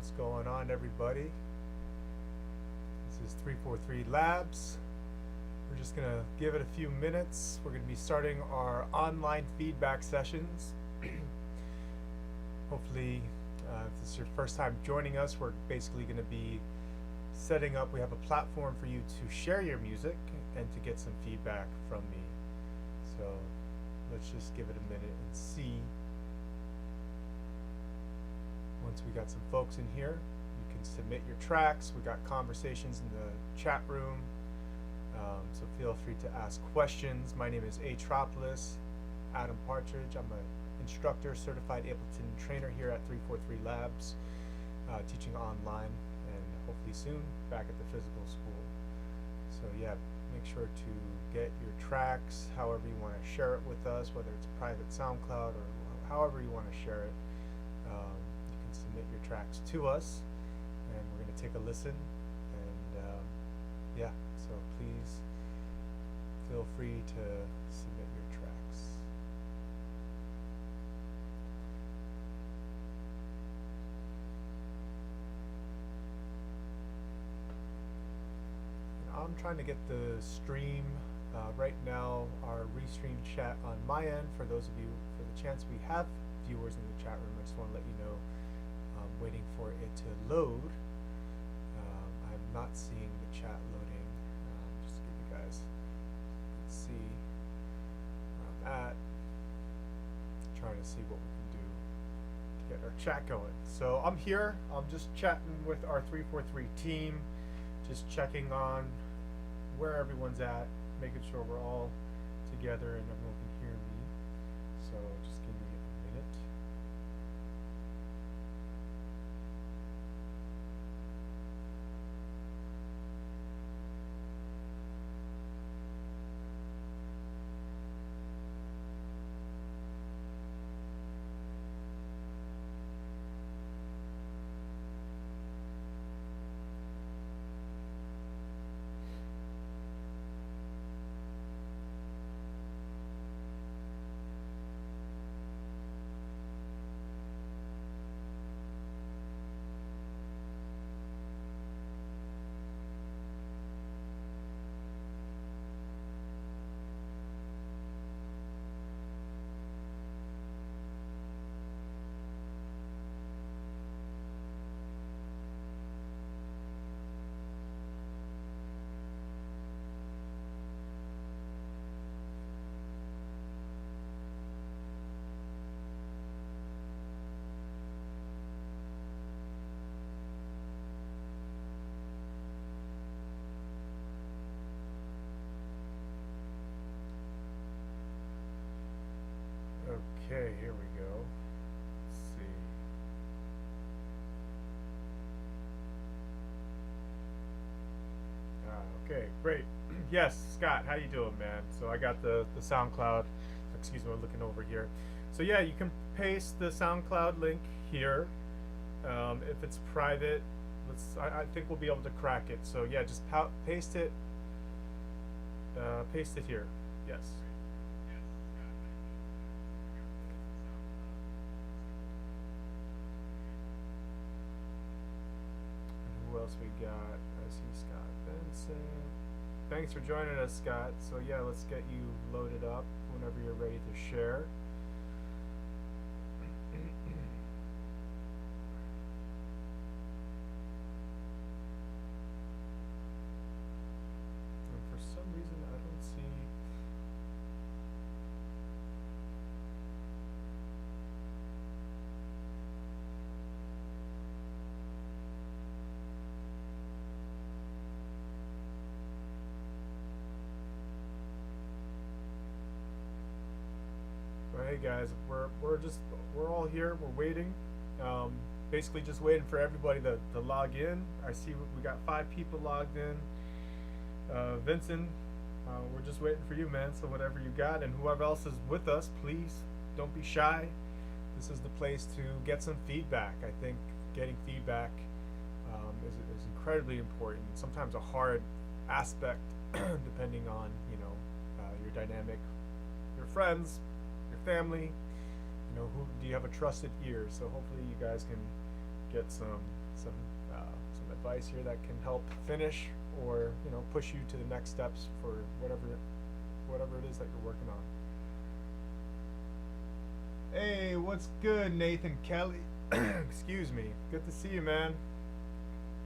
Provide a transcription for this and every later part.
What's going on, everybody? This is 343 Labs. We're just going to give it a few minutes. We're going to be starting our online feedback sessions. Hopefully, if this is your first time joining us, we're basically going to be setting up, we have a platform for you to share your music and to get some feedback from me. So let's just give it a minute and see. Once we got some folks in here, you can submit your tracks. We got conversations in the chat room, so feel free to ask questions. My name is Atropolis, Adam Partridge. I'm an instructor, certified Ableton trainer here at 343 Labs, teaching online and hopefully soon back at the physical school. So yeah, make sure to get your tracks however you want to share it with us, whether it's private SoundCloud or however you want to share it. Submit your tracks to us and we're going to take a listen, and yeah, so please feel free to submit your tracks. And I'm trying to get the stream right now, our restream chat on my end, for those of you, for the chance we have viewers in the chat room. I just want to let you know, waiting for it to load. I'm not seeing the chat loading. Just to give you guys, let's see where I'm at. Trying to see what we can do to get our chat going. So I'm here. I'm just chatting with our 343 team, just checking on where everyone's at, making sure we're all together and everyone can hear me. So just give me a minute. Okay, here we go. Let's see. Okay, great. Yes, Scott, how you doing, man? So I got the SoundCloud. Excuse me, I'm looking over here. So yeah, you can paste the SoundCloud link here. If it's private, I think we'll be able to crack it. So yeah, just paste it. Paste it here. Yes. Who else we got? I see Scott Benson. Thanks for joining us, Scott. So yeah, let's get you loaded up whenever you're ready to share. And for some reason, I don't see. Hey guys, we're all here. We're waiting. Basically, just waiting for everybody to log in. I see we got 5 people logged in. Vincent, we're just waiting for you, man. So whatever you got, and whoever else is with us, please don't be shy. This is the place to get some feedback. I think getting feedback is incredibly important. Sometimes a hard aspect, depending on your dynamic, your friends, your family. Who do you have a trusted ear? So hopefully you guys can get some some advice here that can help finish or push you to the next steps for whatever it is that you're working on. Hey, what's good, Nathan Kelly? Excuse me. Good to see you, man.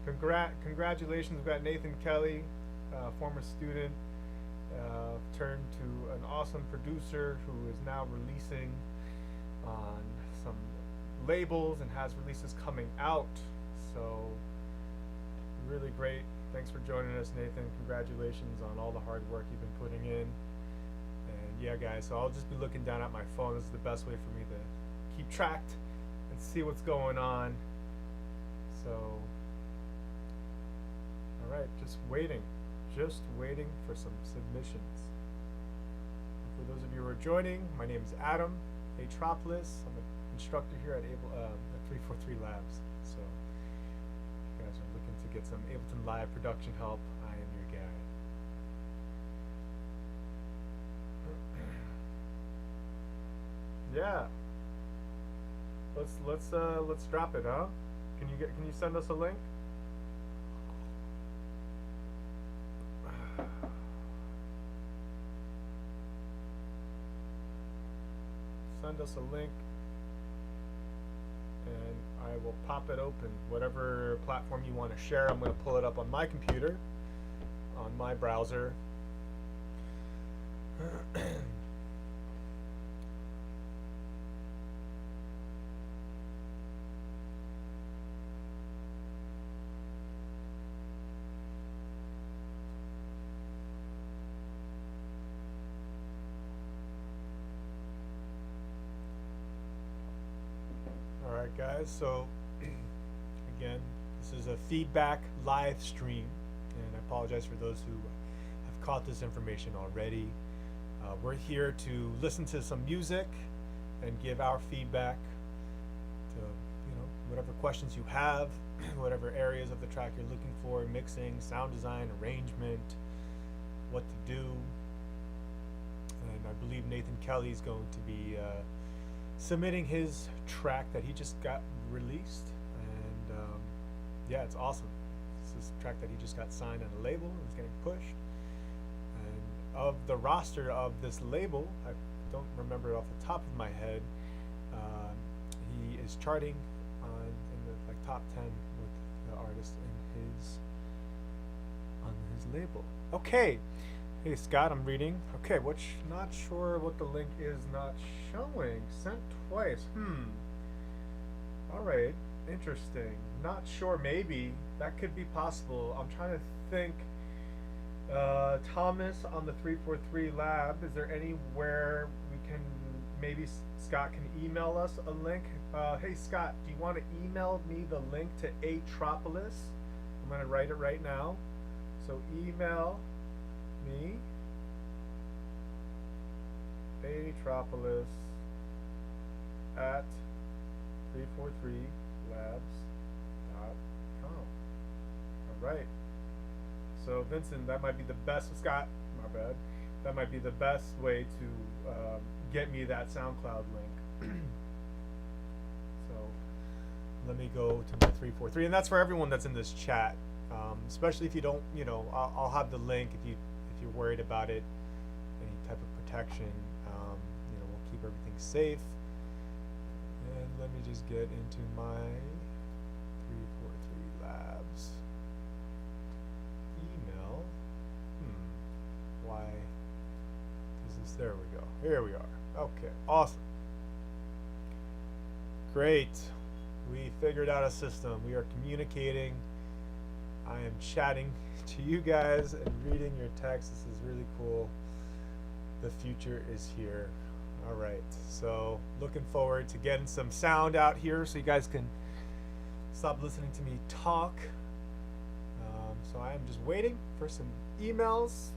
Congratulations. We've got Nathan Kelly, former student, turned to an awesome producer who is now releasing on some labels and has releases coming out. So really great. Thanks for joining us, Nathan. Congratulations on all the hard work you've been putting in. And yeah, guys, so I'll just be looking down at my phone. This is the best way for me to keep track and see what's going on. So all right, just waiting for some submissions. For those of you who are joining, my name is Adam Atropolis. I'm an instructor here at 343 Labs. So if you guys are looking to get some Ableton Live production help, I am your guy. Yeah. Let's drop it, huh? Can you send us a link? Send us a link and I will pop it open. Whatever platform you want to share, I'm going to pull it up on my computer, on my browser. Alright guys, so again, this is a feedback live stream, and I apologize for those who have caught this information already. We're here to listen to some music and give our feedback to whatever questions you have, whatever areas of the track you're looking for, mixing, sound design, arrangement, what to do. And I believe Nathan Kelly is going to be submitting his track that he just got released, and yeah, it's awesome. This is a track that he just got signed on a label and is getting pushed. And of the roster of this label, I don't remember it off the top of my head, he is charting in the top 10 with the artist on his label. Okay. Hey Scott, I'm reading. Okay, not sure what the link is not showing. Sent twice. Alright, interesting. Not sure, maybe. That could be possible. I'm trying to think. Thomas on the 343 Lab, is there anywhere we can, maybe Scott can email us a link? Hey Scott, do you want to email me the link to Atropolis? I'm going to write it right now. So email me Atropolis at 343labs.com. Alright. So Vincent, that might be the best, Scott, my bad. That might be the best way to get me that SoundCloud link. So let me go to my 343, and that's for everyone that's in this chat. Especially if you don't, I'll have the link if you're worried about it, any type of protection. We'll keep everything safe. And let me just get into my 343 Labs email. Why is this? There we go. Here we are. Okay, awesome. Great. We figured out a system. We are communicating. I am chatting to you guys and reading your text. This is really cool. The future is here. All right, so looking forward to getting some sound out here so you guys can stop listening to me talk. So I am just waiting for some emails.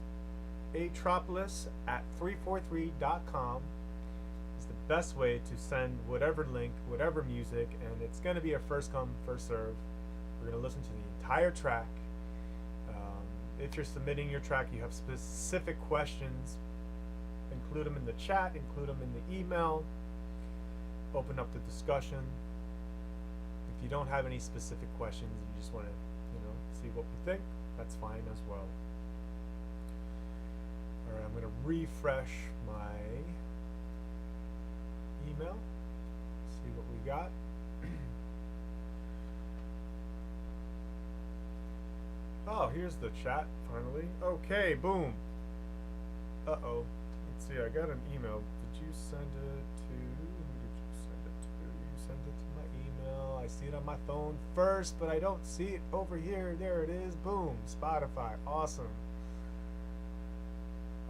Atropolis at 343.com is the best way to send whatever link, whatever music, and it's going to be a first come, first serve. We're going to listen to the entire track. If you're submitting your track, you have specific questions, include them in the chat, include them in the email, open up the discussion. If you don't have any specific questions, you just want to, see what we think, that's fine as well. All right, I'm going to refresh my email, see what we got. Oh, here's the chat finally. Okay, boom. Uh-oh. Let's see, I got an email. Did you send it to, who did you send it to? You sent it to my email. I see it on my phone first, but I don't see it over here. There it is. Boom. Spotify. Awesome.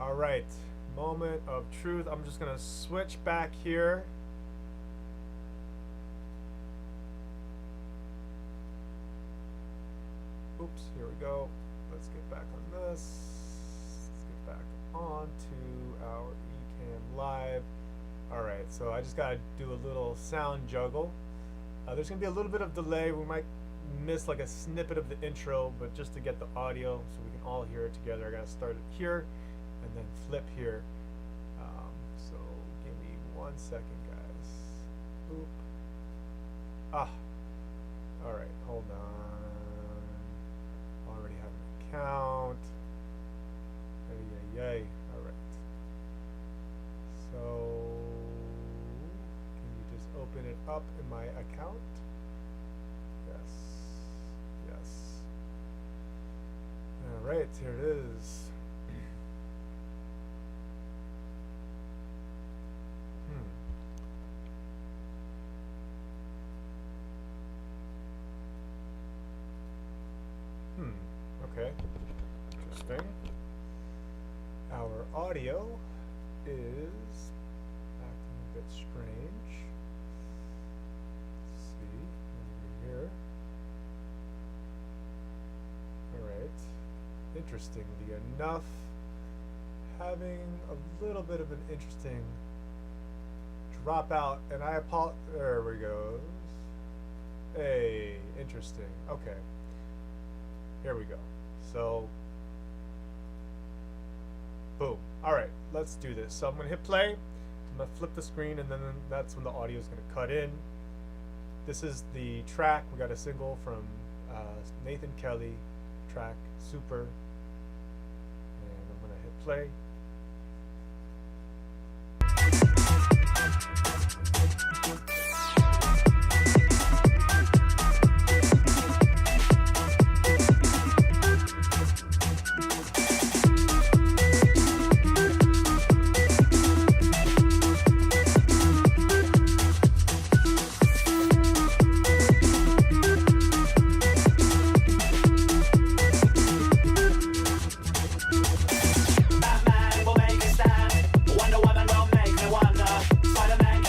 All right. Moment of truth. I'm just going to switch back here. Oops, here we go. Let's get back on this. Let's get back on to our Ecamm Live. Alright, so I just got to do a little sound juggle. There's going to be a little bit of delay. We might miss like a snippet of the intro, but just to get the audio so we can all hear it together, I got to start it here and then flip here. So give me 1 second, guys. Oop. Ah. Alright, hold on. Already have an account. Yay. Alright. So, can you just open it up in my account? Yes. Alright, here it is. Okay, interesting. Our audio is acting a bit strange. Let's see, over here. Alright, interestingly enough, having a little bit of an interesting dropout, and I apologize. There we go. Hey, interesting. Okay, here we go. So, boom. Alright, let's do this. So I'm going to hit play, I'm going to flip the screen, and then that's when the audio is going to cut in. This is the track. We got a single from Nathan Kelly, track Super, and I'm going to hit play. Batman will make a stand. Wonder Woman will make me wonder. Spider-Man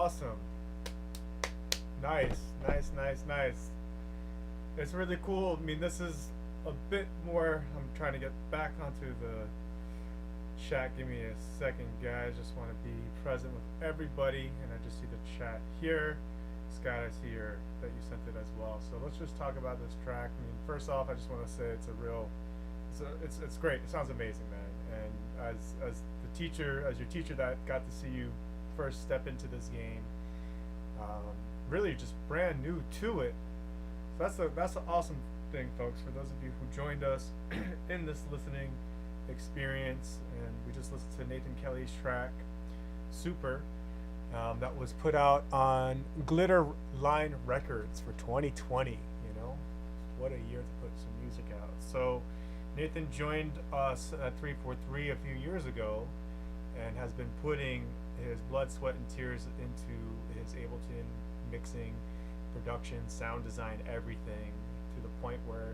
Awesome. Nice, nice, nice, nice. It's really cool. I mean, this is a bit more. I'm trying to get back onto the chat. Give me a second, guys. Just want to be present with everybody, and I just see the chat here. Scott, I see that you sent it as well. So let's just talk about this track. I mean, first off, I just want to say it's great. It sounds amazing, man. And as the teacher, as your teacher that got to see you first step into this game, really just brand new to it. So that's the awesome thing, folks. For those of you who joined us in this listening experience, and we just listened to Nathan Kelly's track, Super, that was put out on Glitter Line Records for 2020. You know, what a year to put some music out. So Nathan joined us at 343 a few years ago, and has been putting his blood, sweat, and tears into his Ableton mixing, production, sound design, everything, to the point where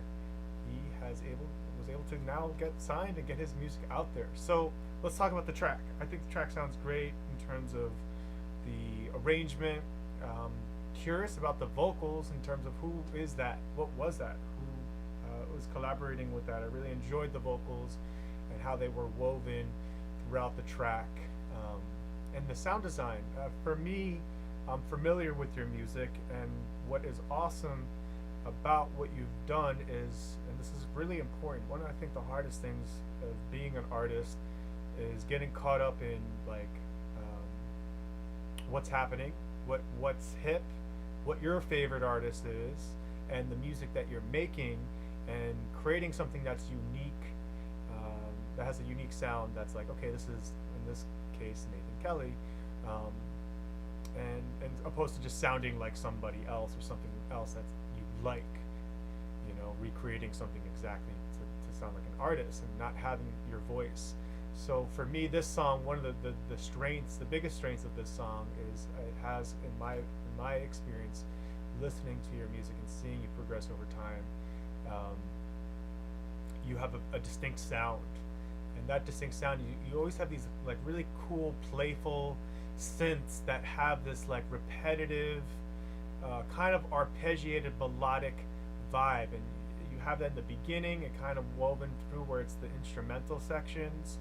he was able to now get signed and get his music out there. So let's talk about the track. I think the track sounds great in terms of the arrangement. Curious about the vocals in terms of who is that, what was that, who was collaborating with that. I really enjoyed the vocals and how they were woven throughout the track, and the sound design. For me, I'm familiar with your music, and what is awesome about what you've done is, and this is really important, one of I think the hardest things of being an artist is getting caught up in like what's happening, what's hip, what your favorite artist is, and the music that you're making, and creating something that's unique, that has a unique sound. That's like, okay, this is in this case Nathan Kelly. And opposed to just sounding like somebody else or something else that you like, you know, recreating something exactly to sound like an artist and not having your voice. So for me, this song, one of the strengths, the biggest strengths of this song is it has, in my experience, listening to your music and seeing you progress over time, you have a distinct sound, and that distinct sound, you always have these like really cool, playful synths that have this like repetitive, kind of arpeggiated melodic vibe, and you have that in the beginning and kind of woven through where it's the instrumental sections.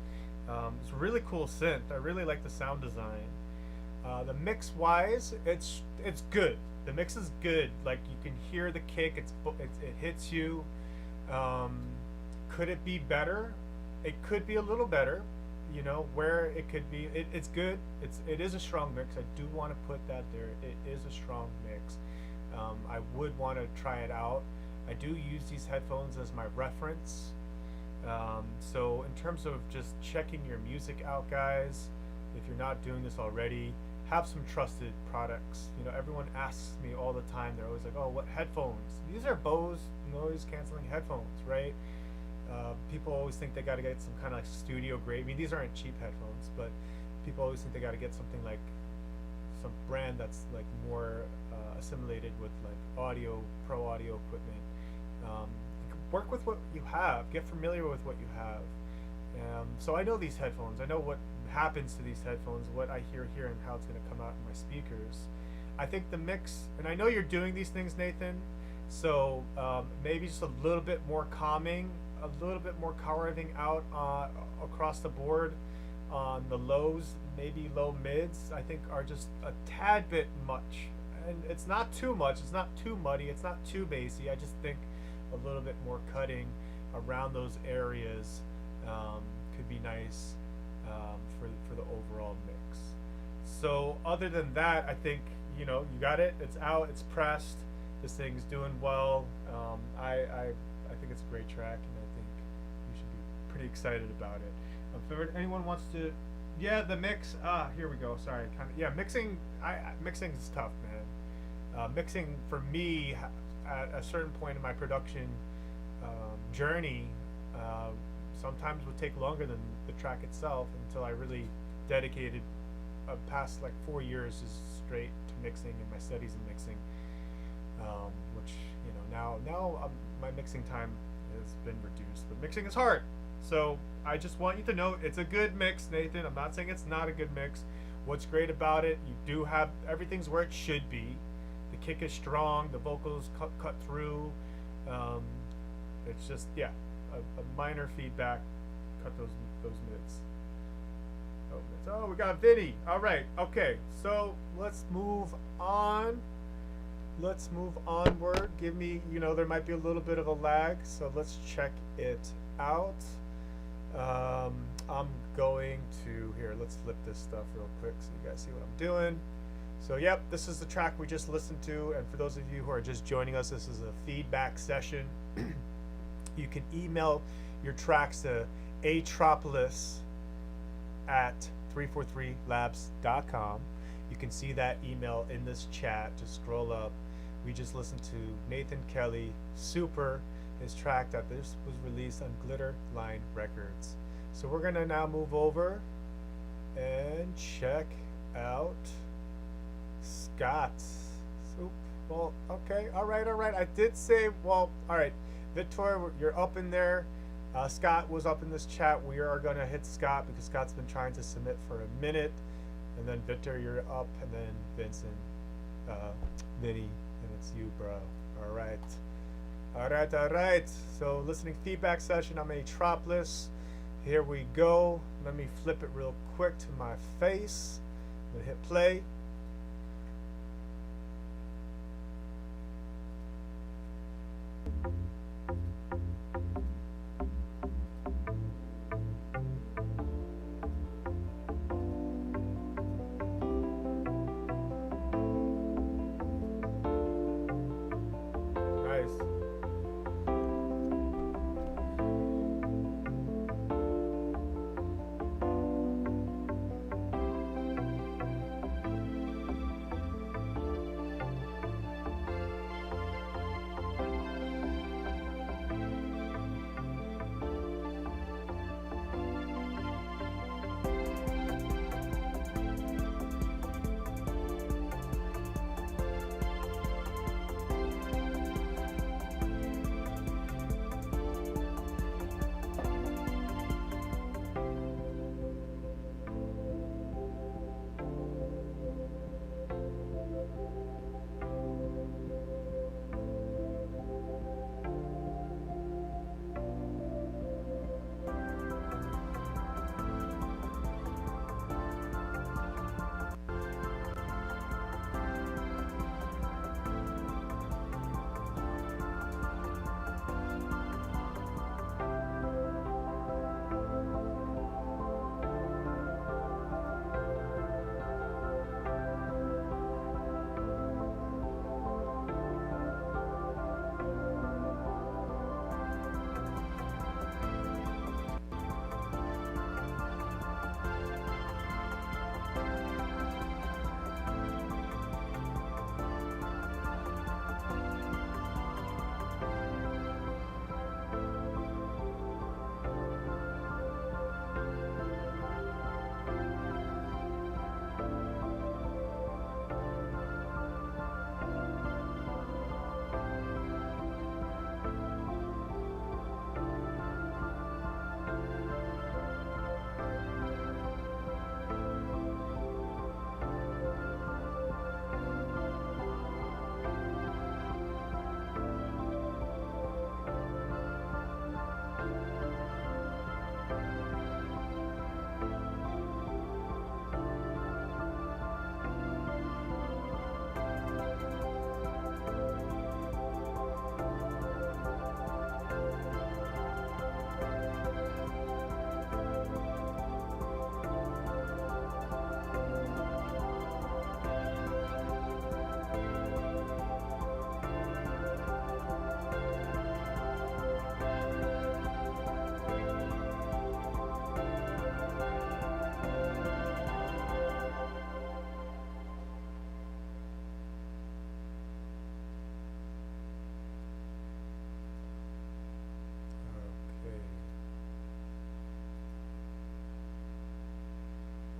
It's a really cool synth. I really like the sound design. The mix wise, it's good. The mix is good. Like, you can hear the kick. It hits you. Could it be better? It could be a little better. You know, where it could be, it's good. It is a strong mix. I do want to put that there. It is a strong mix. I would want to try it out. I do use these headphones as my reference. So in terms of just checking your music out, guys, if you're not doing this already, have some trusted products. You know, everyone asks me all the time. They're always like, "Oh, what headphones?" These are Bose noise canceling headphones, right? People always think they got to get some kind of like studio grade. I mean, these aren't cheap headphones, but people always think they got to get something like some brand that's like more assimilated with like pro audio equipment. Work with what you have. Get familiar with what you have. So I know these headphones. I know what happens to these headphones, what I hear here, and how it's going to come out in my speakers. I think the mix, and I know you're doing these things, Nathan, so maybe just a little bit more calming, a little bit more carving out across the board on the lows, maybe low mids, I think are just a tad bit much. And it's not too much, it's not too muddy, it's not too bassy. I just think a little bit more cutting around those areas could be nice for the overall mix. So other than that, I think, you know, you got it, it's out, it's pressed, this thing's doing well. I think it's a great track, and I think you should be pretty excited about it. If anyone wants to, yeah, the mix, here we go, sorry, yeah, mixing is tough, man. Mixing for me at a certain point in my production journey sometimes would take longer than the track itself, until I really dedicated past like 4 years is straight to mixing and my studies in mixing, which, you know, now my mixing time has been reduced, but mixing is hard. So I just want you to know it's a good mix, Nathan. I'm not saying it's not a good mix. What's great about it, you do have everything's where it should be. The kick is strong, the vocals cut through. Um, it's just, yeah, a minor feedback. Cut those mids. Oh, we got Vinny. All right, okay. So let's move on. Let's move onward. Give me, there might be a little bit of a lag, so let's check it out. I'm going to, here, let's flip this stuff real quick so you guys see what I'm doing. So, yep, this is the track we just listened to, and for those of you who are just joining us, this is a feedback session. You can email your tracks to Atropolis at 343labs.com. You can see that email in this chat. Just scroll up. We just listened to Nathan Kelly, Super, his track that this was released on Glitter Line Records. So we're gonna now move over and check out Scott. Well, okay, all right. I did say, well, all right, Victor, you're up in there. Scott was up in this chat. We are gonna hit Scott because Scott's been trying to submit for a minute. And then Victor, you're up, and then Vincent, Vinny, and it's you, bro. All right. So listening feedback session, I'm Atropolis. Here we go. Let me flip it real quick to my face. I'm gonna hit play.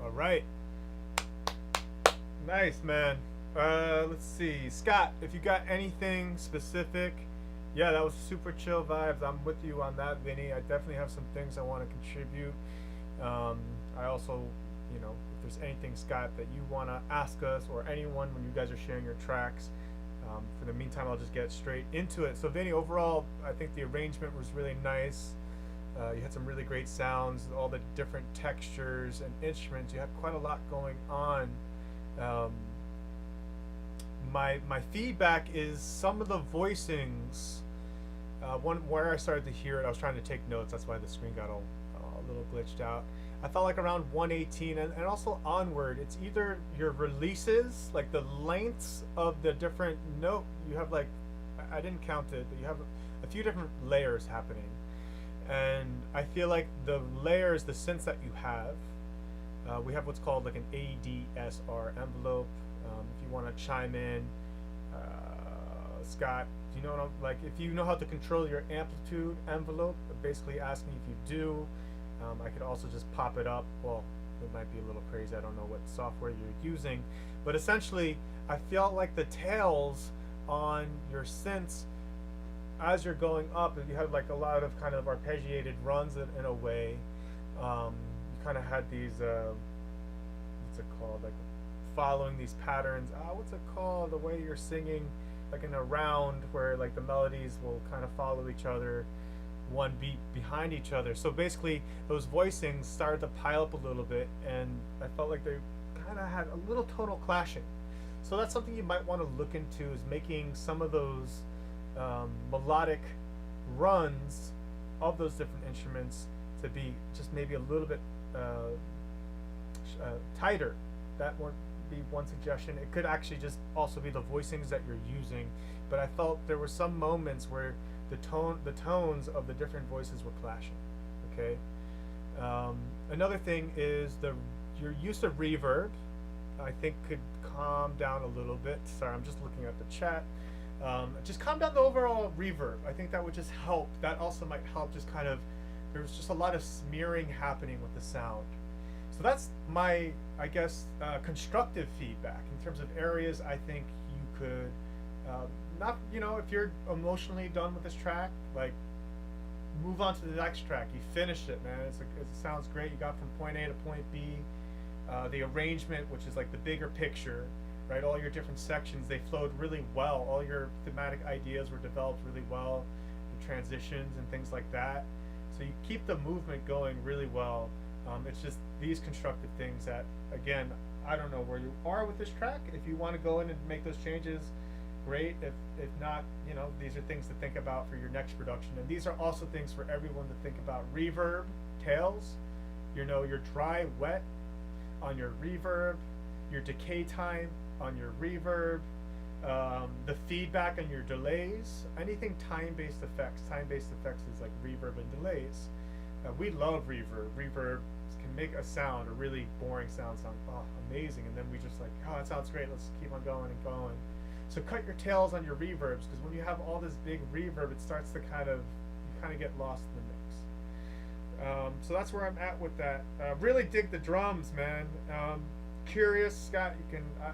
All right. Nice, man. Let's see. Scott, if you got anything specific, yeah, that was super chill vibes. I'm with you on that, Vinny. I definitely have some things I want to contribute. I also if there's anything, Scott, that you want to ask us or anyone when you guys are sharing your tracks. For the meantime, I'll just get straight into it. So Vinny, overall, I think the arrangement was really nice. You had some really great sounds, all the different textures and instruments. You had quite a lot going on. My feedback is some of the voicings. One where I started to hear it, I was trying to take notes. That's why the screen got a little glitched out. I felt like around 118 and also onward, it's either your releases, like the lengths of the different note. You have like, I didn't count it, but you have a few different layers happening. And I feel like the layers, the synths that you have, we have what's called like an ADSR envelope. If you want to chime in, Scott, do you know what I'm, like, if you know how to control your amplitude envelope, basically asking if you do. I could also just pop it up. Well, it might be a little crazy. I don't know what software you're using, but essentially, I felt like the tails on your synths, as you're going up, you had like a lot of kind of arpeggiated runs in a way. You kind of had these, what's it called? Like following these patterns. What's it called? The way you're singing, like in a round, where like the melodies will kind of follow each other, one beat behind each other. So basically, those voicings started to pile up a little bit, and I felt like they kind of had a little tonal clashing. So that's something you might want to look into, is making some of those melodic runs of those different instruments to be just maybe a little bit tighter. That would be one suggestion. It could actually just also be the voicings that you're using, but I felt there were some moments where the tones of the different voices were clashing. Okay. Another thing is your use of reverb, I think, could calm down a little bit. Sorry, I'm just looking at the chat. Just calm down the overall reverb. I think that would just help. That also might help. Just kind of, there's just a lot of smearing happening with the sound. So that's my, I guess, constructive feedback in terms of areas I think you could not, if you're emotionally done with this track, like, move on to the next track. You finished it, man. It sounds great. You got from point A to point B. The arrangement, which is like the bigger picture, right? All your different sections, they flowed really well. All your thematic ideas were developed really well, the transitions and things like that. So you keep the movement going really well. It's just these constructive things that, again, I don't know where you are with this track. If you want to go in and make those changes, great. If not, these are things to think about for your next production. And these are also things for everyone to think about. Reverb, tails, your dry, wet on your reverb, your decay time on your reverb, the feedback on your delays, anything time-based effects. Time-based effects is like reverb and delays. We love reverb. Reverb can make a really boring sound amazing, and then we just like, that sounds great, let's keep on going and going. So cut your tails on your reverbs, because when you have all this big reverb, it starts to you kind of get lost in the mix. So that's where I'm at with that. Really dig the drums, man. Curious, Scott,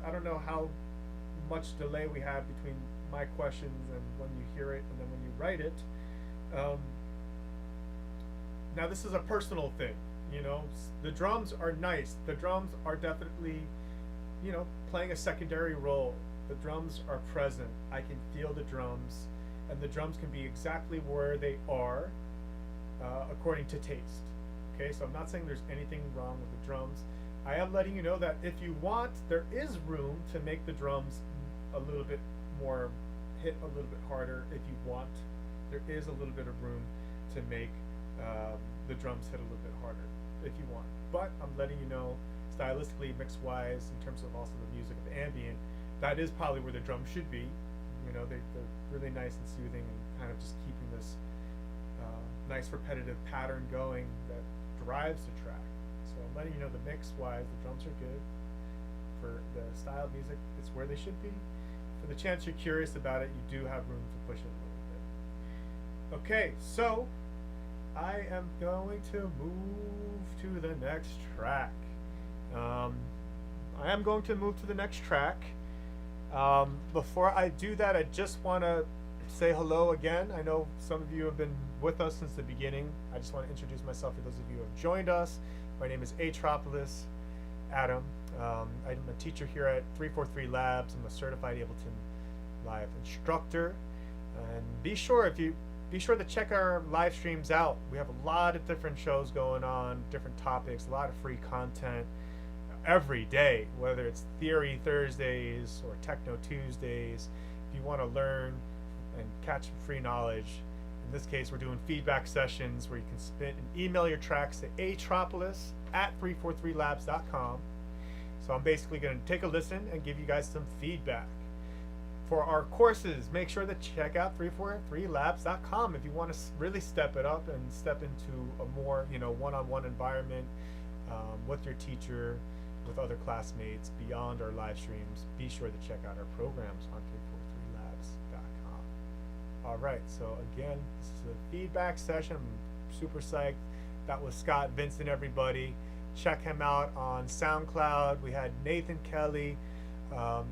I don't know how much delay we have between my questions and when you hear it and then when you write it. Now this is a personal thing, the drums are nice. The drums are definitely, playing a secondary role. The drums are present. I can feel the drums, and the drums can be exactly where they are, according to taste. Okay, so I'm not saying there's anything wrong with the drums. I am letting you know that if you want, there is room to make the drums a little bit more, hit a little bit harder if you want. There is a little bit of room to make the drums hit a little bit harder if you want. But I'm letting you know, stylistically, mix-wise, in terms of also the music of the ambient, that is probably where the drums should be. They're really nice and soothing, and kind of just keeping this nice repetitive pattern going that drives the track. So I'm letting you know, the mix-wise, the drums are good. For the style of music, it's where they should be. For the chance you're curious about it, you do have room to push it a little bit. Okay, so I am going to move to the next track. Before I do that, I just want to say hello again. I know some of you have been with us since the beginning. I just want to introduce myself for those of you who have joined us. My name is Atropolis. Adam. I'm a teacher here at 343 Labs. I'm a certified Ableton Live instructor. And be sure to check our live streams out. We have a lot of different shows going on, different topics, a lot of free content every day, whether it's Theory Thursdays or Techno Tuesdays. If you want to learn and catch some free knowledge, in this case we're doing feedback sessions where you can submit and email your tracks to Atropolis at 343labs.com. So I'm basically going to take a listen and give you guys some feedback. For our courses, make sure to check out 343labs.com if you want to really step it up and step into a more, one-on-one environment with your teacher, with other classmates beyond our live streams. Be sure to check out our programs on 343labs.com. All right, so again, this is a feedback session. I'm super psyched. That was Scott Vincent, everybody. Check him out on SoundCloud. We had Nathan Kelly on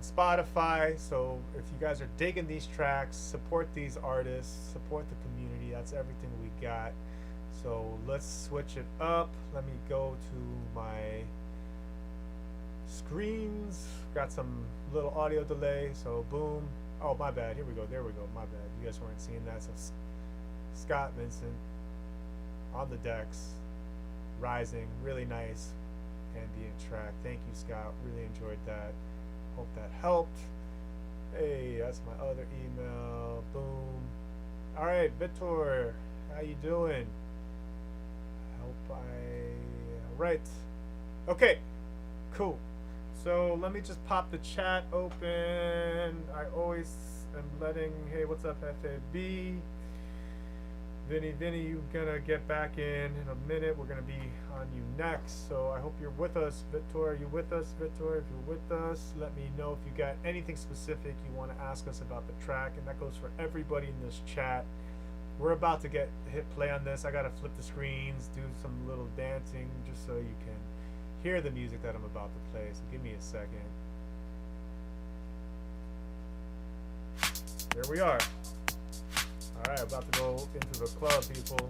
Spotify. So if you guys are digging these tracks, support these artists, support the community. That's everything we got. So let's switch it up. Let me go to my screens. Got some little audio delay. So boom. Oh, my bad. Here we go. There we go. My bad. You guys weren't seeing that. So Scott Vincent on the decks. Rising, really nice ambient track. Thank you, Scott. Really enjoyed that. Hope that helped. Hey, that's my other email. Boom. All right, Vitor, how you doing? All right. Okay, cool. So let me just pop the chat open. I always am letting, hey, what's up, FAB? Vinny, you're gonna get back in a minute. We're gonna be on you next. So I hope you're with us, Victor. Are you with us, Victor? If you're with us, let me know if you got anything specific you want to ask us about the track, and that goes for everybody in this chat. We're about to hit play on this. I gotta flip the screens, do some little dancing, just so you can hear the music that I'm about to play. So give me a second. There we are. Alright, about to go into the club, people.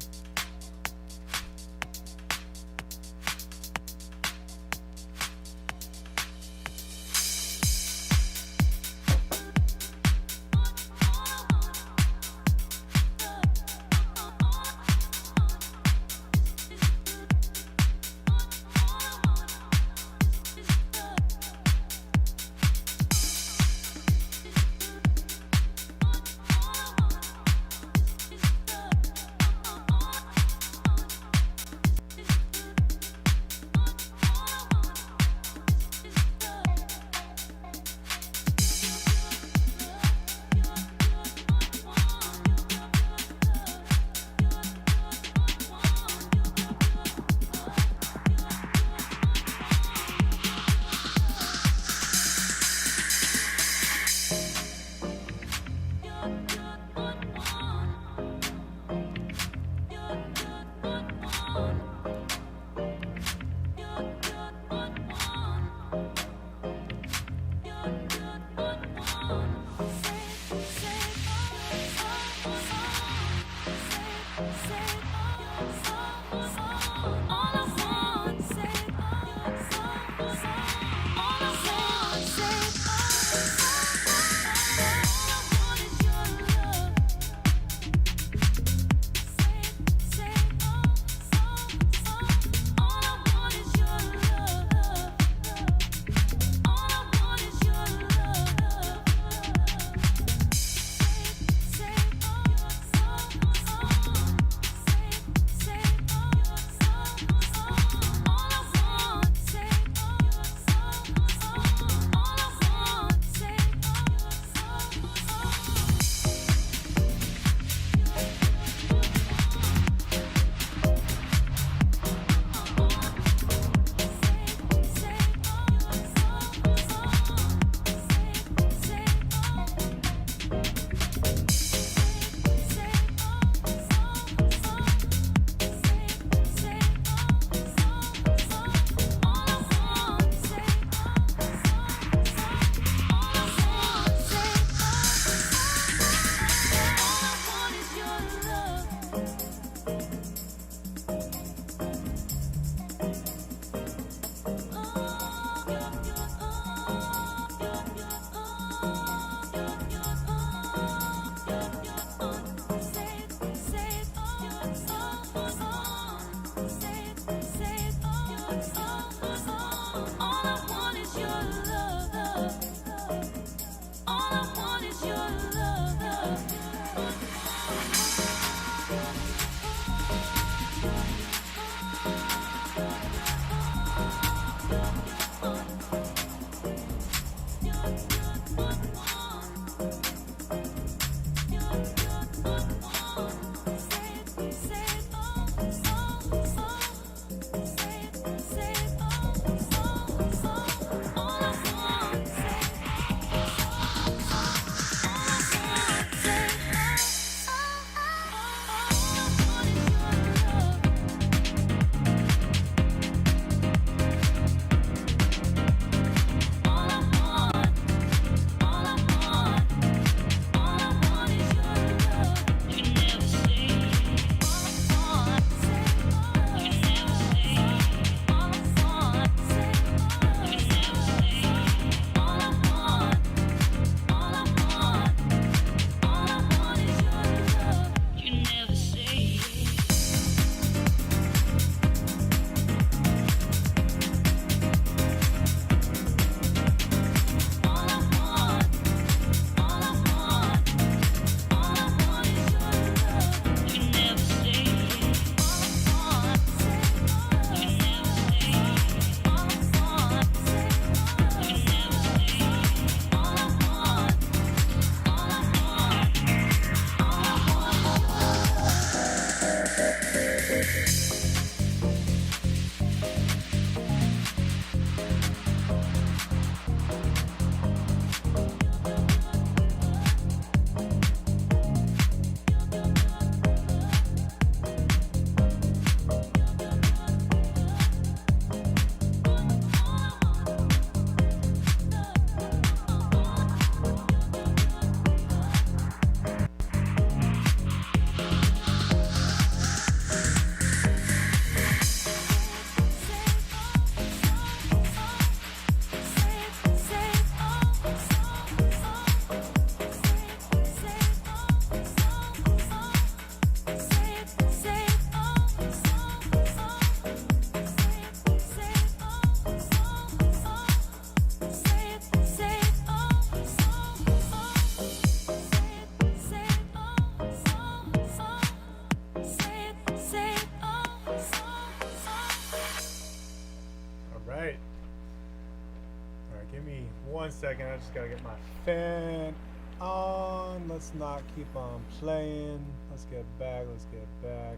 second. I just gotta get my fan on. Let's not keep on playing. Let's get back. Let's get back.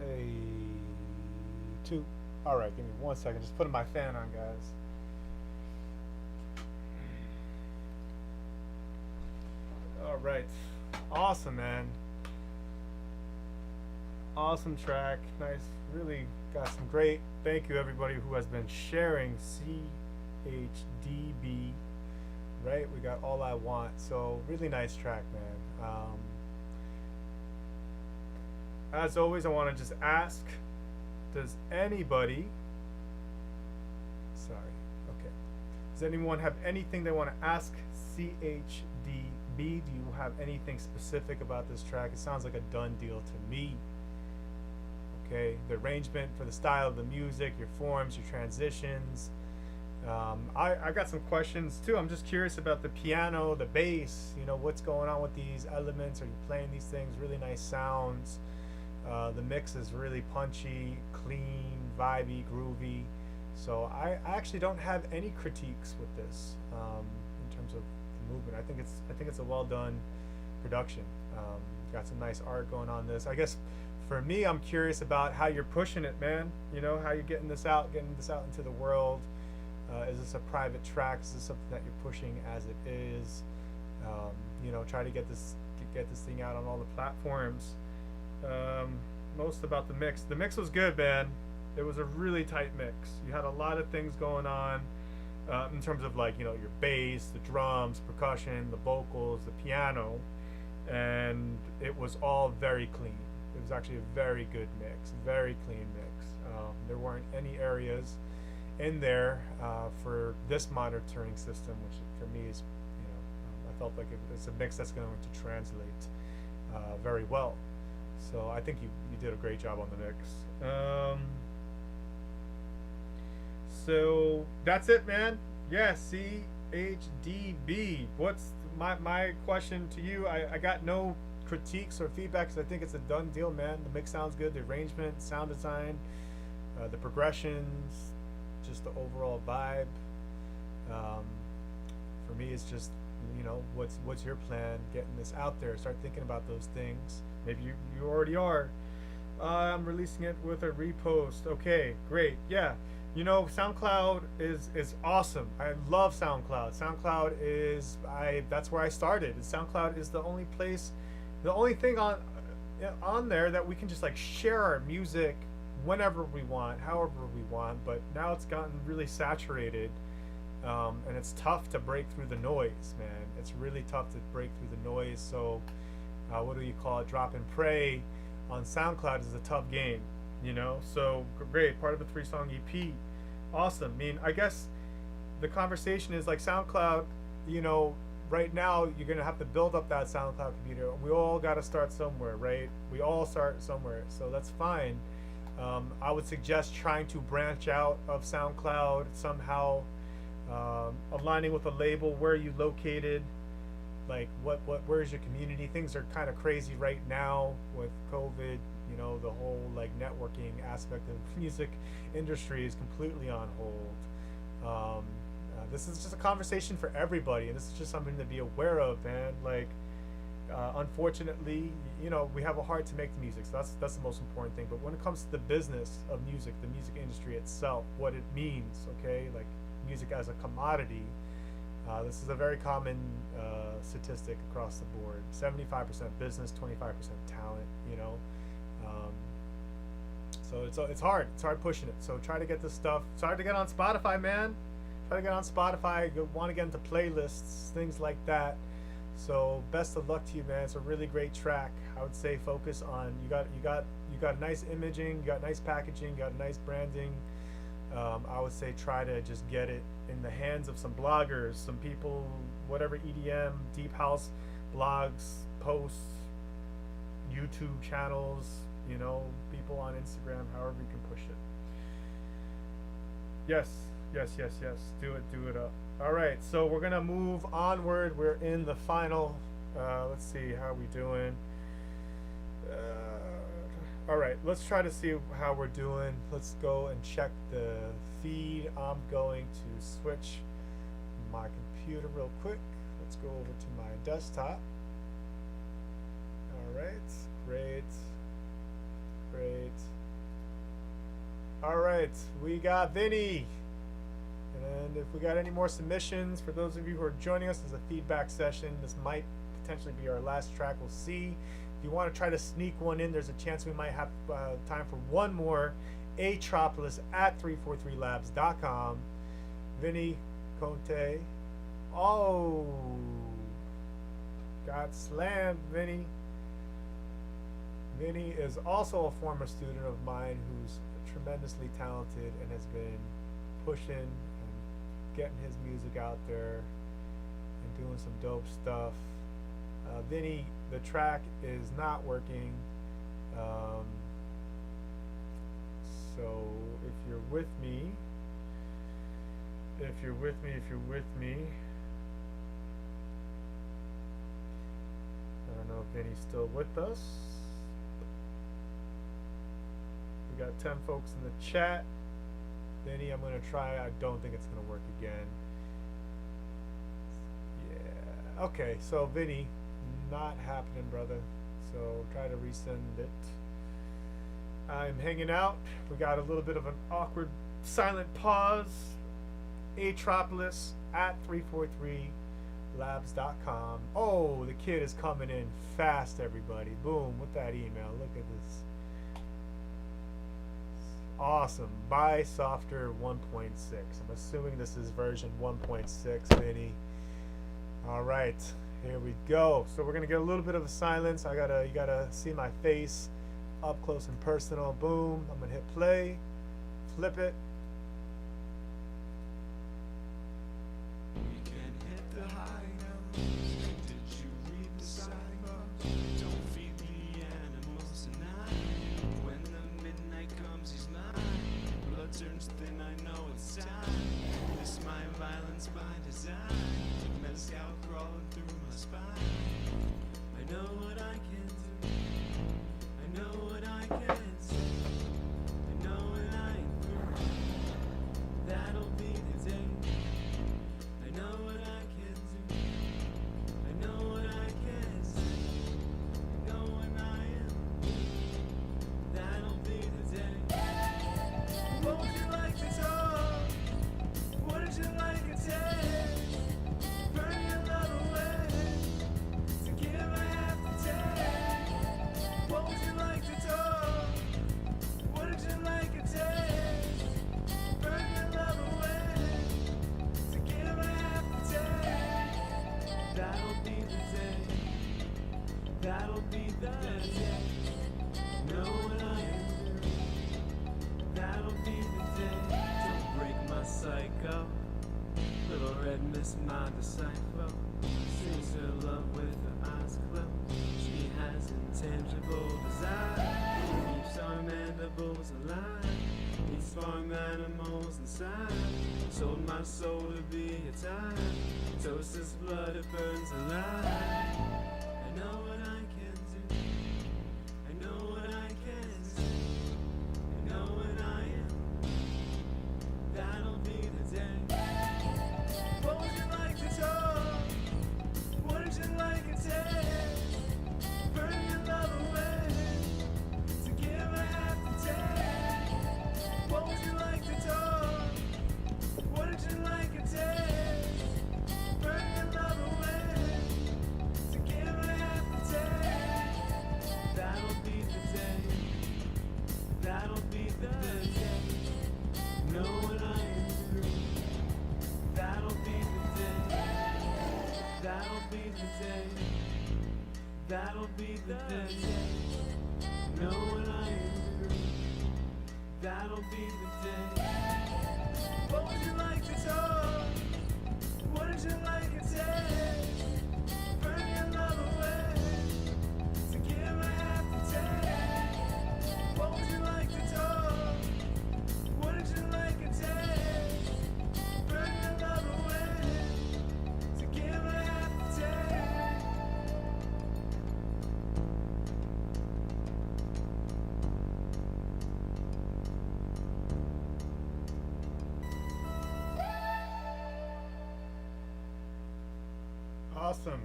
A two. All right, give me 1 second. Just putting my fan on, guys. All right. Awesome, man. Awesome track. Nice. Really got some great. Thank you, everybody who has been sharing CHDB. Right? We got All I Want. So, really nice track, man. As always, I want to just ask, does anybody, sorry, okay, does anyone have anything they want to ask CHDB? Do you have anything specific about this track? It sounds like a done deal to me. Okay, the arrangement for the style of the music, your forms, your transitions. I got some questions too. I'm just curious about the piano, the bass, you know, what's going on with these elements? Are you playing these things? Really nice sounds. The mix is really punchy, clean, vibey, groovy. So I actually don't have any critiques with this in terms of the movement. I think it's a well done production. Got some nice art going on this. I guess for me, I'm curious about how you're pushing it, man. You know, how you're getting this out into the world. Is this a private track? Is this something that you're pushing as it is? You know, try to get this thing out on all the platforms. Most about the mix. The mix was good, man. It was a really tight mix. You had a lot of things going on in terms of, like, you know, your bass, the drums, percussion, the vocals, the piano, and it was all very clean. It was actually a very good mix, very clean mix. There weren't any areas in there for this monitoring system, which for me is, you know, I felt like it's a mix that's going to translate very well. So I think you did a great job on the mix. So that's it, man. Yeah, CHDB. What's my question to you? I got no critiques or feedback because I think it's a done deal, man. The mix sounds good. The arrangement, sound design, the progressions, just the overall vibe. For me, it's just, you know, what's your plan getting this out there? Start thinking about those things. Maybe you already are. I'm releasing it with a repost. Okay, great. Yeah, you know, SoundCloud is awesome. I love SoundCloud. SoundCloud is that's where I started. SoundCloud is the only place, the only thing on there that we can just like share our music whenever we want, however we want. But now it's gotten really saturated, and it's tough to break through the noise, man. It's really tough to break through the noise. So what do you call it? Drop and pray on SoundCloud is a tough game, you know. So great, part of a 3-song EP, awesome. I mean, I guess the conversation is like SoundCloud, you know, right now you're gonna have to build up that SoundCloud community. We all got to start somewhere, right? We all start somewhere, so that's fine. I would suggest trying to branch out of SoundCloud somehow, aligning with a label. Where are you located? Like where's your community? Things are kind of crazy right now with COVID. You know, the whole like networking aspect of the music industry is completely on hold. This is just a conversation for everybody, and this is just something to be aware of, man. Like, unfortunately, you know, we have a heart to make the music, so that's the most important thing. But when it comes to the business of music, the music industry itself, what it means, okay, like music as a commodity, this is a very common statistic across the board. 75% business, 25% talent, you know. So it's hard pushing it. So try to get this stuff. It's hard to get on Spotify, man. Try to get on Spotify. You want to get into playlists, things like that. So best of luck to you, man. It's a really great track. I would say focus on you got nice imaging, you got nice packaging, you got nice branding. I would say try to just get it in the hands of some bloggers, some people, whatever, EDM, deep house blogs, posts, YouTube channels, you know, people on Instagram, however you can push it. Yes. Do it up. All right, so we're gonna move onward. We're in the final. Let's see how we doing. All right, let's try to see how we're doing. Let's go and check the feed. I'm going to switch my computer real quick. Let's go over to my desktop. Alright, great. Great. Alright, we got Vinny. And if we got any more submissions, for those of you who are joining us, as a feedback session. This might potentially be our last track. We'll see. If you want to try to sneak one in, there's a chance we might have time for one more. Atropolis at 343labs.com. Vinny Conte. Oh, got slammed, Vinny. Vinny is also a former student of mine who's tremendously talented and has been pushing and getting his music out there and doing some dope stuff. Vinny, the track is not working. So if you're with me, I don't know if Vinny's still with us. We got 10 folks in the chat. Vinny, I'm going to try. I don't think it's going to work again. Yeah. Okay, so Vinny, not happening, brother. So try to resend it. I'm hanging out. We got a little bit of an awkward silent pause. Atropolis at 343labs.com. Oh, the kid is coming in fast, everybody. Boom, with that email. Look at this. Awesome. Buy Softer 1.6. I'm assuming this is version 1.6, Vinny. All right, here we go. So we're gonna get a little bit of a silence. You gotta see my face up close and personal. Boom. I'm gonna hit play. Flip it. My disciple sings her love with her eyes closed. She has intangible desire, keeps our mandibles alive, eats farm animals inside. Sold my soul to be a time, toast this blood, it burns alive. I know what I can do, I know what I can do, I know what I am, that'll be the day. What would you like to talk? What would you like to take? Burn your love away to give a happy day. What would you like to talk? What would you like to take? Burn your love away to give a happy day. That'll be the day. That'll be the day. Know what I am through. That'll be the day. That'll be the day. That'll be the day. Know what I am through. That'll be the day. What would you like to talk? What would you like to take? Burn your love away to give a happy day. What would you like to talk? What would you like to take? Burn your love away to give a happy day. Awesome.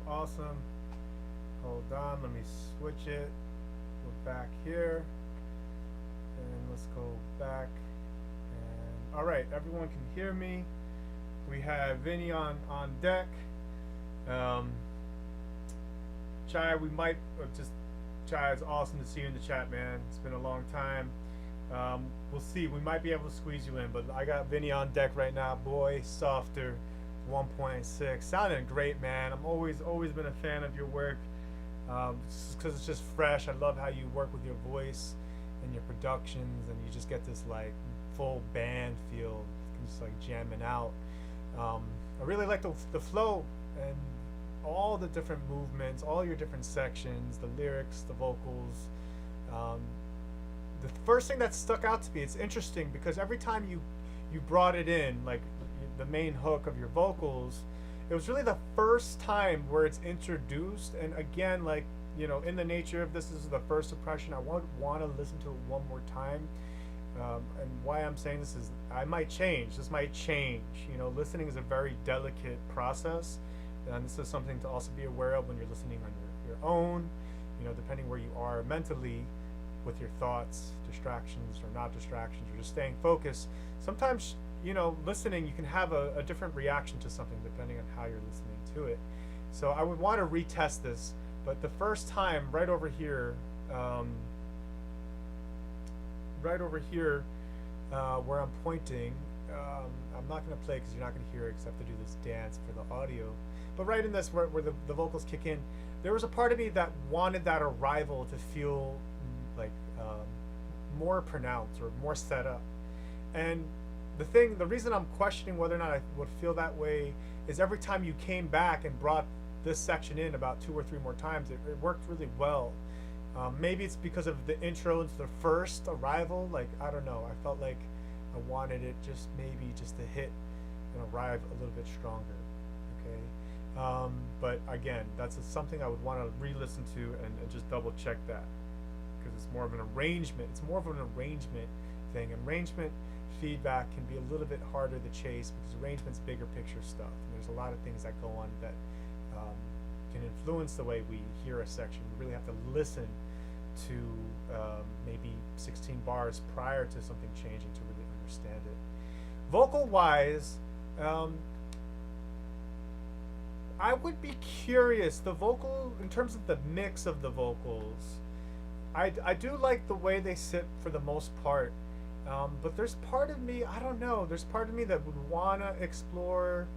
Awesome. Hold on, let me switch it. We're back here. And let's go back. And all right, everyone can hear me. We have Vinny on deck. Chai, we might Chai, it's awesome to see you in the chat, man. It's been a long time. We'll see. We might be able to squeeze you in, but I got Vinny on deck right now. Boy, softer, 1.6, sounding great, man. I'm always been a fan of your work, because it's just fresh. I love how you work with your voice and your productions, and you just get this like full band feel, just like jamming out. I really like the flow and all the different movements, all your different sections, the lyrics, the vocals. The first thing that stuck out to me, it's interesting because every time you brought it in, like the main hook of your vocals, it was really the first time where it's introduced. And again, like, you know, in the nature of this is the first impression. I would want to listen to it one more time. And why I'm saying this is I might change. This might change. You know, listening is a very delicate process. And this is something to also be aware of when you're listening on your own, you know, depending where you are mentally with your thoughts, distractions or not distractions, or just staying focused. Sometimes, you know, listening, you can have a different reaction to something depending on how you're listening to it. So I would want to retest this, but the first time right over here, where I'm pointing, I'm not going to play because you're not going to hear it because I have to do this dance for the audio. But right in this, where the vocals kick in, there was a part of me that wanted that arrival to feel like more pronounced or more set up. And the reason I'm questioning whether or not I would feel that way is every time you came back and brought this section in about 2 or 3 more times, it worked really well. Maybe it's because of the intro into the first arrival. Like, I don't know. I felt like I wanted it just to hit and arrive a little bit stronger. Okay. But again, that's something I would want to re-listen to and just double check that, because it's more of an arrangement. It's more of an arrangement thing. Arrangement feedback can be a little bit harder to chase because arrangement's bigger picture stuff. And there's a lot of things that go on that can influence the way we hear a section. We really have to listen to maybe 16 bars prior to something changing to really understand it. Vocal wise, I would be curious, the vocal, in terms of the mix of the vocals, I do like the way they sit for the most part, but there's part of me, I don't know, there's part of me that would want to explore,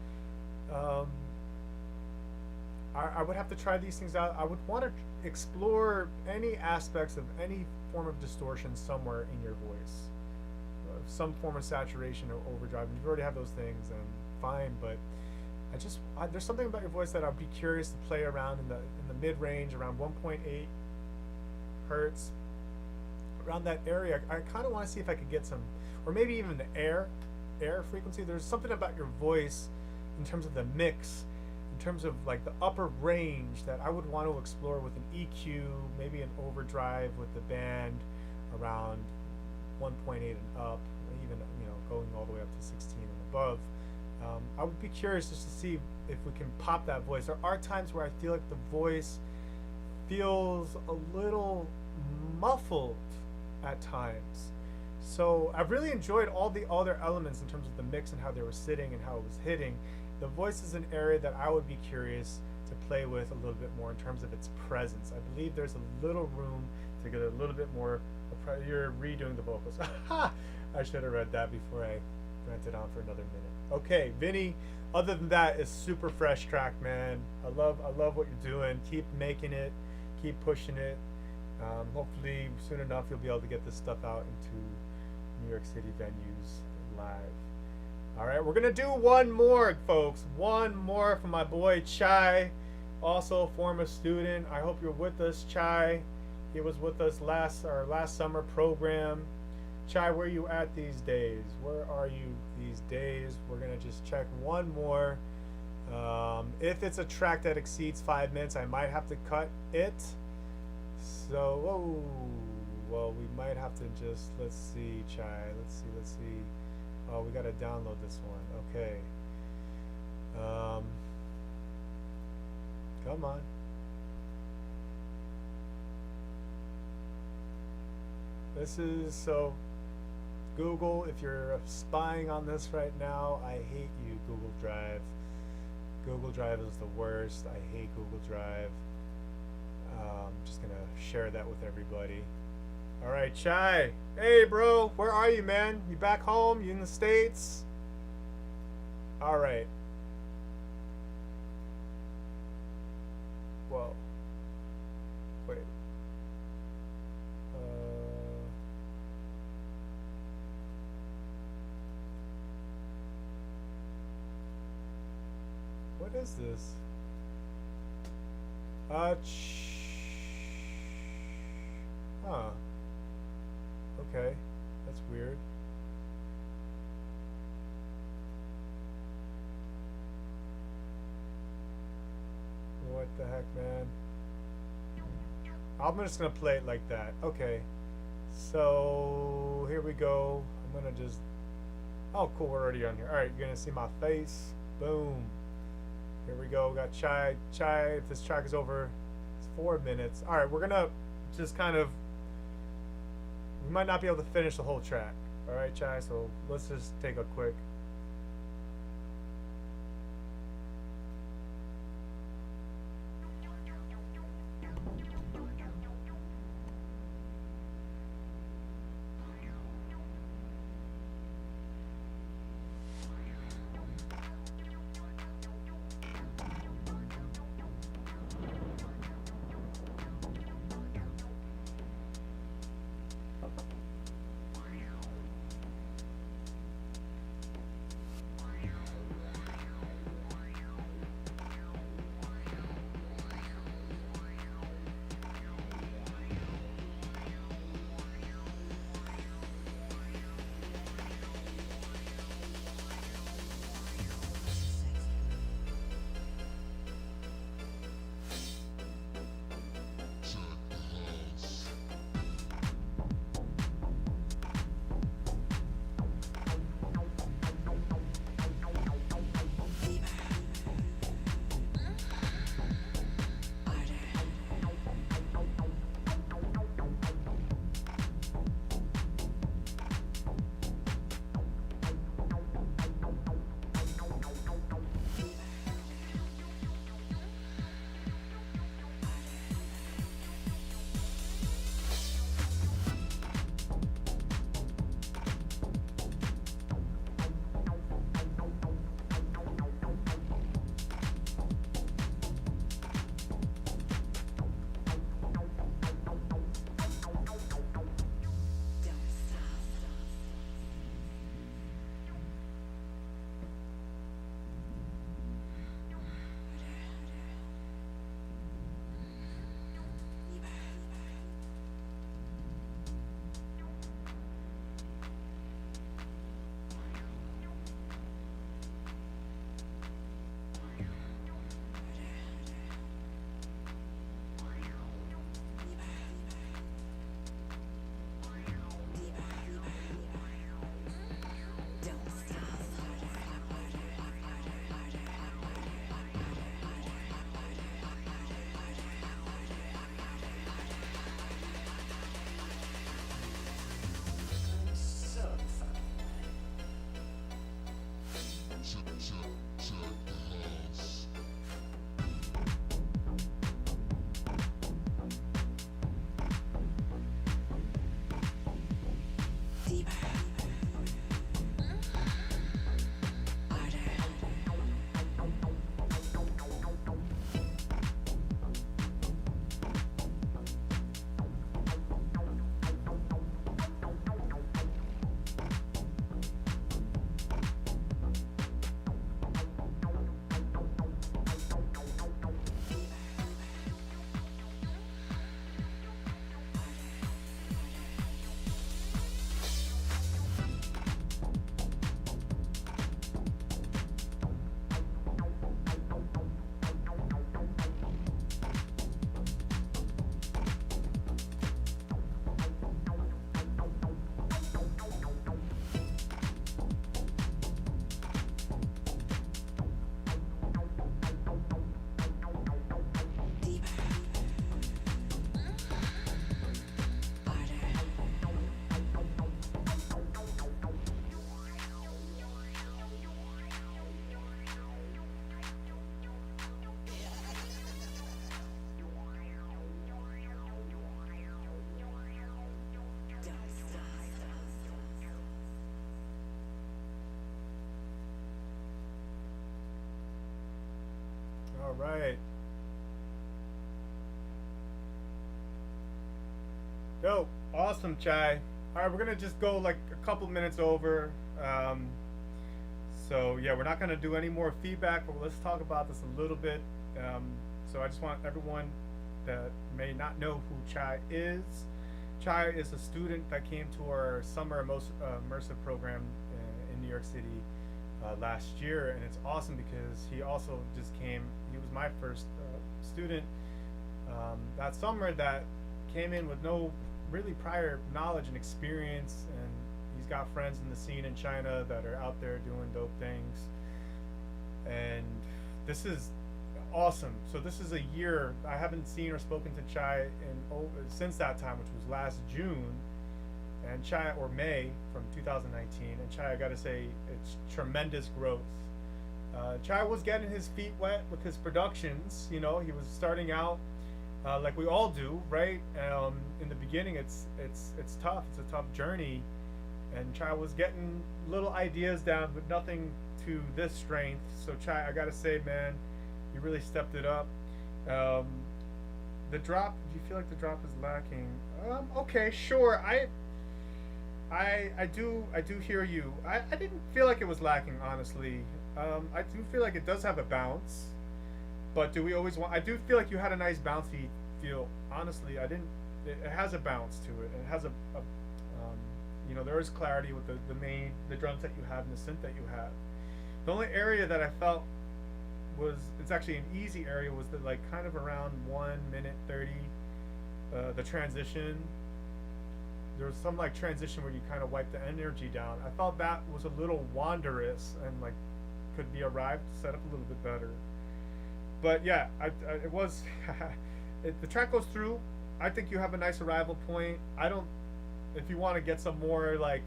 I would have to try these things out. I would want to explore any aspects of any form of distortion somewhere in your voice. Some form of saturation or overdrive. If you already have those things, then fine, but there's something about your voice that I'd be curious to play around in the mid-range, around 1.8 hertz, around that area. I kind of want to see if I could get some, or maybe even the air frequency. There's something about your voice in terms of the mix, in terms of like the upper range, that I would want to explore with an EQ, maybe an overdrive with the band around 1.8 and up, even, you know, going all the way up to 16 and above. I would be curious just to see if we can pop that voice. There are times where I feel like the voice feels a little muffled at times. So I've really enjoyed all the other elements in terms of the mix and how they were sitting and how it was hitting. The voice is an area that I would be curious to play with a little bit more in terms of its presence. I believe there's a little room to get a little bit more. You're redoing the vocals. I should have read that before I went it on for another minute. Okay, Vinny, other than that, it's super fresh track, man. I love what you're doing. Keep making it, keep pushing it. Hopefully soon enough you'll be able to get this stuff out into New York City venues live. All right, we're gonna do one more, folks. One more from my boy Chai, also a former student. I hope you're with us, Chai. He was with us our last summer program. Chai, where are you at these days? Where are you these days? We're gonna just check one more. If it's a track that exceeds 5 minutes, I might have to cut it. So, whoa, well, we might have to just, let's see, Chai, let's see. Oh, we gotta download this one, okay. Come on. This is so Google, if you're spying on this right now, I hate you, Google Drive. Google Drive is the worst. I hate Google Drive. Just gonna share that with everybody. All right, Chai. Hey, bro, where are you, man? You back home? You in the States? All right. Whoa. Wait. What is this? Huh. Okay. That's weird. What the heck, man? I'm just gonna play it like that. Okay. So here we go. I'm gonna just. Oh, cool. We're already on here. All right. You're gonna see my face. Boom. Here we go. Got Chai. Chai. If this track is over, it's 4 minutes. All right. We're gonna just kind of. We might not be able to finish the whole track. All right, Chai. So let's just take a quick. right. Yo, awesome, Chai. All right, we're gonna just go like a couple minutes over. Um, so yeah, we're not gonna do any more feedback, but let's talk about this a little bit. Um, so I just want everyone that may not know who Chai is. Chai is a student that came to our summer immersive program in New York City last year, and it's awesome because he also just came. He was my first student that summer that came in with no really prior knowledge and experience, and he's got friends in the scene in China that are out there doing dope things, and this is awesome. So this is a year I haven't seen or spoken to Chai since that time, which was last June, and Chai, or May from 2019. And Chai, I gotta say, it's tremendous growth. Chai was getting his feet wet with his productions. You know, he was starting out like we all do, right? In the beginning, it's tough. It's a tough journey, and Chai was getting little ideas down, but nothing to this strength. So Chai, I gotta say, man, you really stepped it up. The drop, do you feel like the drop is lacking? Okay, sure. I do hear you. I didn't feel like it was lacking, honestly. I do feel like it does have a bounce, but do we always want? I do feel like you had a nice bouncy feel. Honestly, I didn't. It has a bounce to it. It has you know, there is clarity with the drums that you have and the synth that you have. The only area that I felt it's actually an easy area was the like kind of around 1:30, the transition. There was some like transition where you kind of wipe the energy down. I felt that was a little wondrous and like could be arrived, set up a little bit better. But yeah, it was the track goes through. I think you have a nice arrival point. If you want to get some more like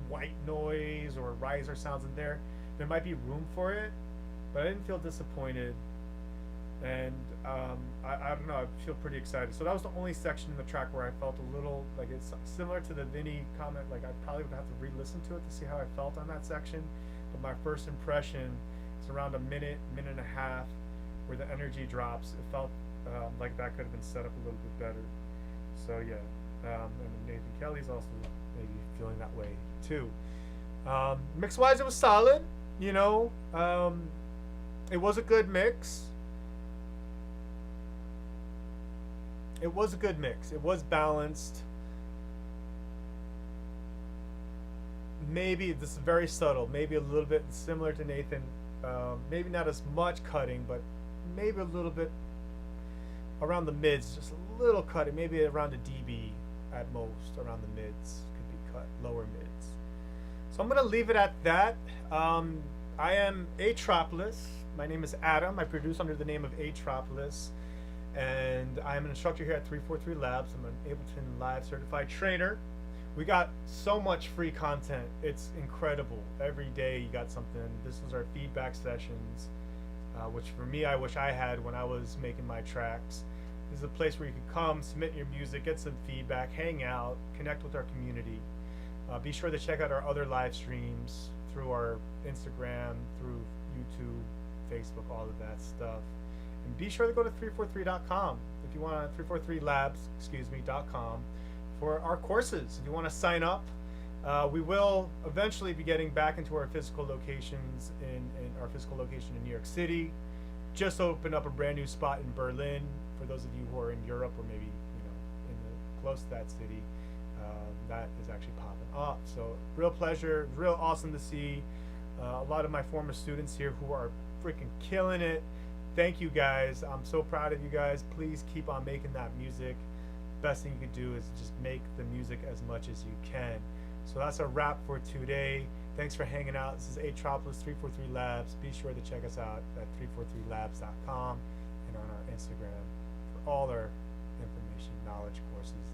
white noise or riser sounds in there might be room for it, but I didn't feel disappointed, and I don't know, I feel pretty excited. So that was the only section in the track where I felt a little like it's similar to the Vinny comment. Like I probably would have to re-listen to it to see how I felt on that section. But my first impression is around a minute and a half, where the energy drops. It felt like that could have been set up a little bit better. So yeah, and Nathan Kelly's also maybe feeling that way too. Mix wise, it was solid. You know, it was a good mix. It was a good mix. It was balanced. Maybe this is very subtle. Maybe a little bit similar to Nathan. Maybe not as much cutting, but maybe a little bit around the mids. Just a little cutting. Maybe around a dB at most. Around the mids could be cut. Lower mids. So I'm gonna leave it at that. I am Atropolis. My name is Adam. I produce under the name of Atropolis, and I'm an instructor here at 343 Labs. I'm an Ableton Live Certified Trainer. We got so much free content. It's incredible. Every day you got something. This was our feedback sessions, which for me, I wish I had when I was making my tracks. This is a place where you can come, submit your music, get some feedback, hang out, connect with our community. Be sure to check out our other live streams through our Instagram, through YouTube, Facebook, all of that stuff. And be sure to go to 343.com if you want to, 343labs.com for our courses. If you want to sign up, we will eventually be getting back into our physical locations in our physical location in New York City. Just opened up a brand new spot in Berlin for those of you who are in Europe or maybe close to that city. That is actually popping up. So real pleasure, real awesome to see a lot of my former students here who are freaking killing it. Thank you guys. I'm so proud of you guys. Please keep on making that music. Best thing you could do is just make the music as much as you can. So that's a wrap for today. Thanks for hanging out. This is Atropolis 343 Labs. Be sure to check us out at 343labs.com and on our Instagram for all our information, knowledge, courses,